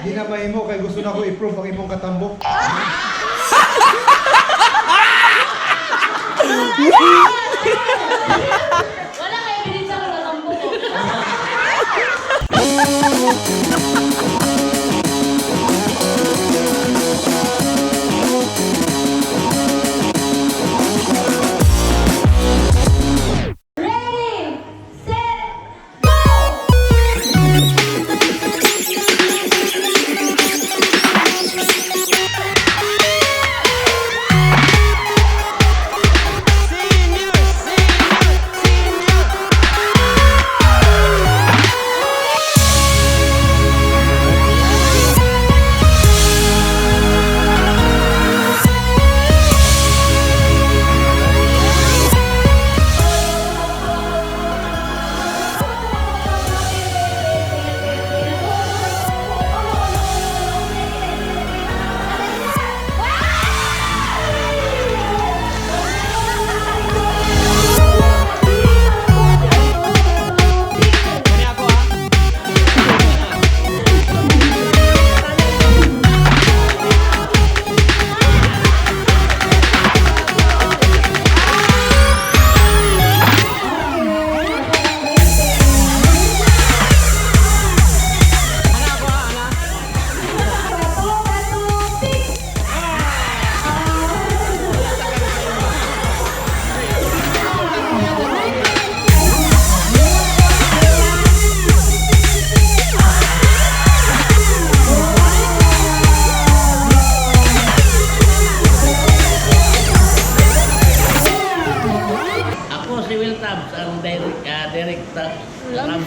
di na mahimo kay gusto na ko i-prove ang imong katambo. Wala kayo pinitsa ko na tambo ko.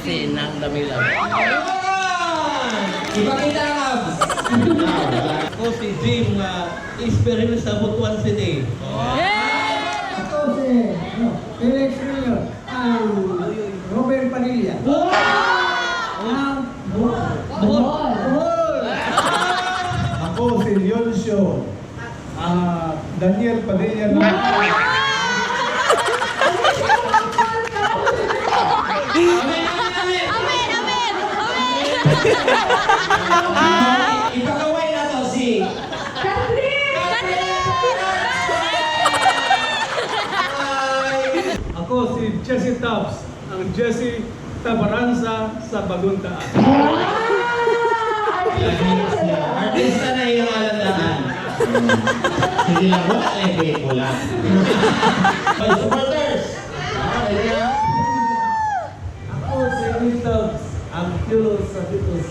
palce ng Damilaw. Ipakita ang abs. Ako si Jim, Isperin sa Butuan City. Ako si Felix Rio, ang Robert Padilla. Ako si Leoncio, Daniel Padilla na. Ipakaway na to si Ako si Jesse Tabs, ang Jesse Tabaranza sa Baguntaan. artista na yung alandahan. Sige lang, wala na yung pula. My supporters! Ako si Will Tabs, ang Culos sa Bitos.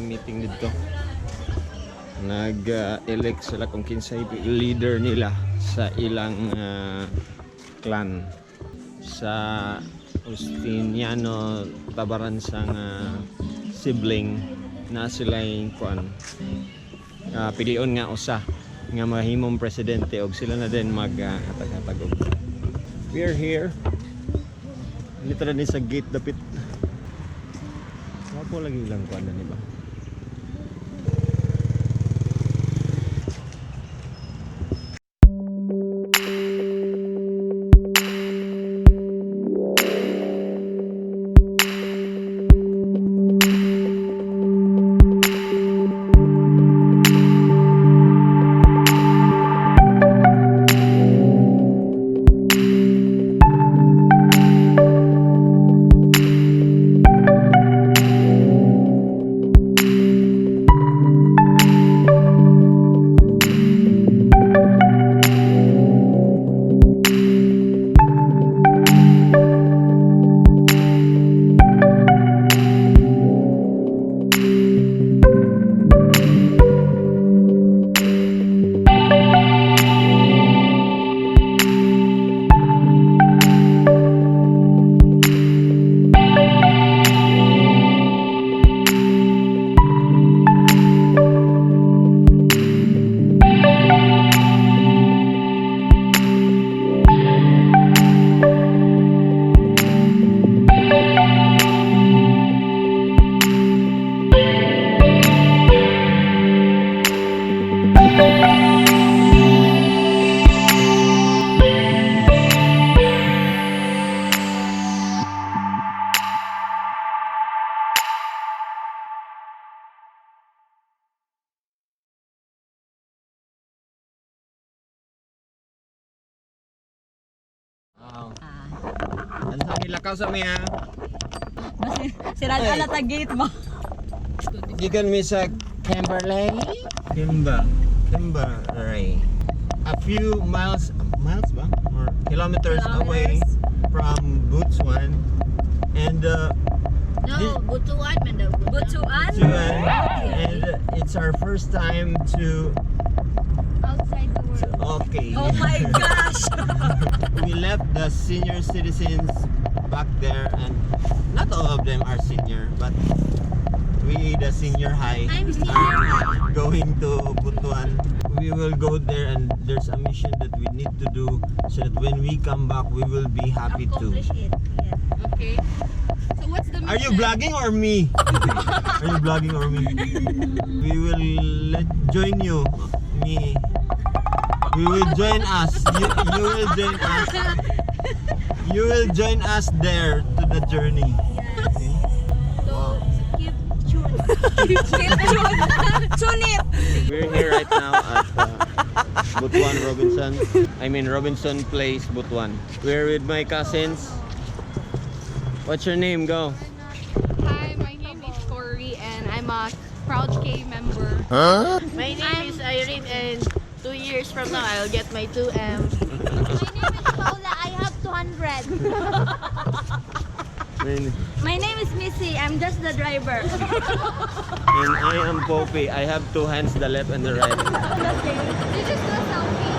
Meeting dito. Nag-elect sila kung kinsay leader nila sa ilang clan. Sa Justiniano Tabaranza sibling na sila yung kuan. Pilion nga usa nga mahimong presidente og sila na din mag-hatag-hatag. We are here. Literally sa gate dapit. Wapo lagi lang kuan na ba? Ano sa nilakaw sa miya? Siraan na gate ba? Gikan mi sa Kimberley. Kimberley. A few miles ba? Or kilometers away from Butuan. And No, Butuan man daw. Butuan? and it's our first time to Outside the world. okay. Oh my gosh! We left the senior citizens back there, and not all of them are senior, but we, the senior high, I'm senior are going to Butuan. We will go there, and there's a mission that we need to do so that when we come back, we will be happy too. Accomplish it. Yeah. Okay. So what's the mission? Are you vlogging or me? Are you vlogging or me? We will join you, me. We will join us. You will join us. You will join us there to the journey. Okay? So, keep tune. Tune it! We're here right now at Butuan Robinson. I mean Robinson Place, Butuan. We're with my cousins. What's your name? Go. Hi, my name is Tori and I'm a proud K member. My name is Irene and 2 years from now I'll get my 2M. My name is Paula. I have 200. My name is Missy. I'm just the driver. And I am Popi. I have 2 hands, the left and the right. You just do a selfie.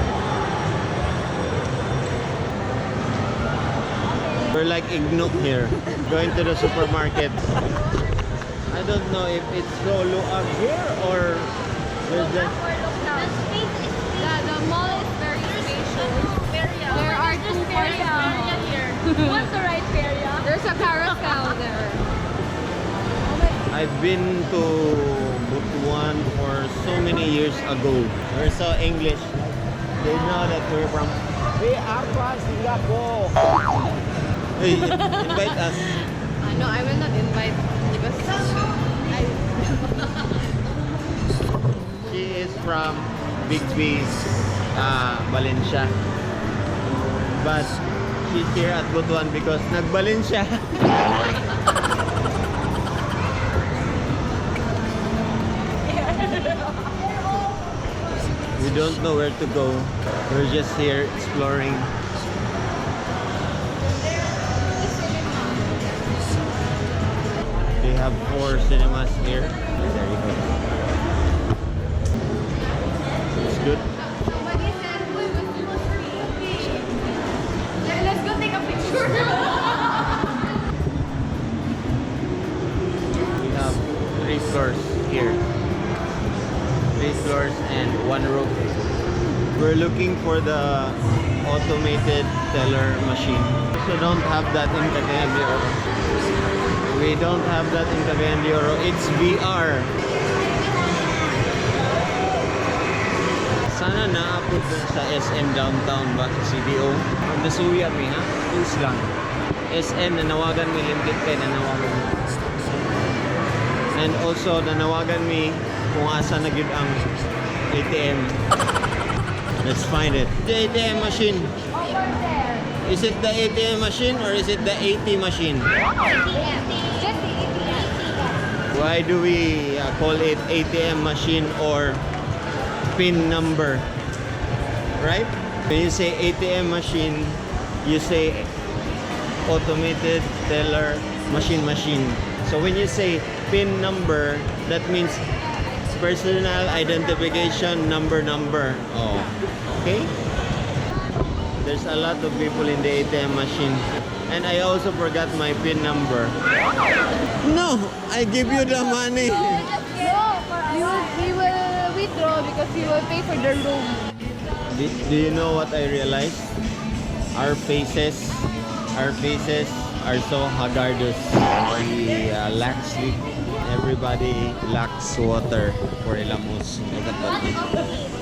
We're like ignook here, going to the supermarket. I don't know if it's Lolo up here or there's just... The space is The mall is very spacious. There are 2 parts now. What's the right area? There's a carousel there. I've been to Butuan for so many years ago. We're so English. They know that we're from... We are from Singapore. Hey, invite us. No, I will not invite because She is from Big Bees, Valencia. But she's here at Butuan because nag-Valencia. We don't know where to go. We're just here exploring. They have 4 cinemas here. There you go. It's good. somebody said we was free. Let's go take a picture. We have 3 floors here. 3 floors and 1 roof. We're looking for the automated teller machine. So don't have that in Cagayan de Oro. We don't have that in Cagayan de Oro. It's VR. Sana naapot dun sa SM downtown ba? CDO. Ang nasuya mi ha? Please lang. SM nanawagan mi limited kay nanawagan mi. And also nanawagan mi kung asa na gyud ang ATM. Let's find it. The ATM machine. over there. Is it the ATM machine or is it the AT machine? ATM. Just the ATM. Why do we call it ATM machine or PIN number? Right? When you say ATM machine, you say automated teller machine. So when you say PIN number, that means personal identification number. Oh, okay? There's a lot of people in the ATM machine. And I also forgot my PIN number. No! I give you the money! We will withdraw because we will pay for the room. Do you know what I realized? Our faces are so hazardous. We lack sleep. Everybody lacks water for hilamos. Look at that.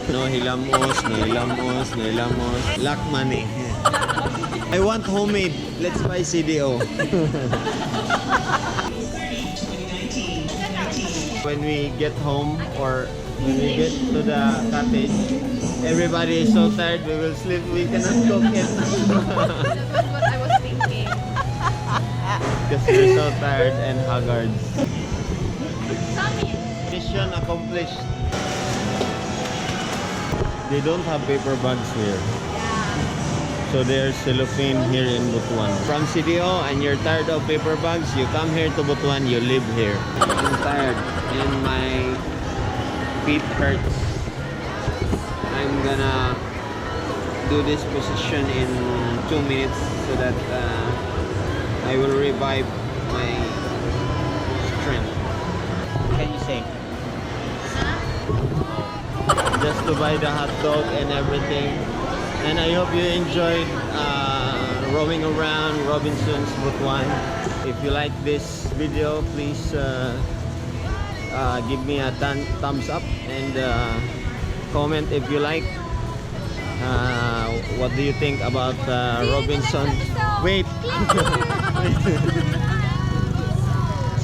No hilamos. Lack money. I want homemade. Let's buy CDO. When we get home or when we get to the cottage, everybody is so tired we will sleep. We cannot cook it. That's what I was thinking. Because they're so tired and haggard. Mission accomplished. They don't have paper bags here. So there's cellophane here in Butuan. From CDO and you're tired of paper bags, you come here to Butuan, you live here. I'm tired and my feet hurts. I'm gonna do this position in 2 minutes so that I will revive my strength. What can you say? Just to buy the hot dog and everything. And I hope you enjoyed roaming around Robinson's Butuan. If you like this video, please give me a thumbs up and comment if you like. What do you think about Robinson? Wait.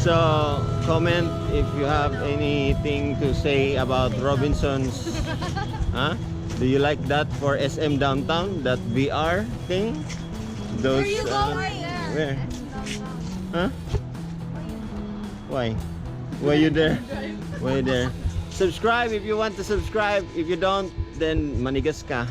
So comment if you have anything to say about Robinson's. Huh? Do you like that for SM downtown? That VR thing? Those. Where? Huh? Why? Why you there? Why you there? Subscribe if you want to subscribe. If you don't, then manigas ka.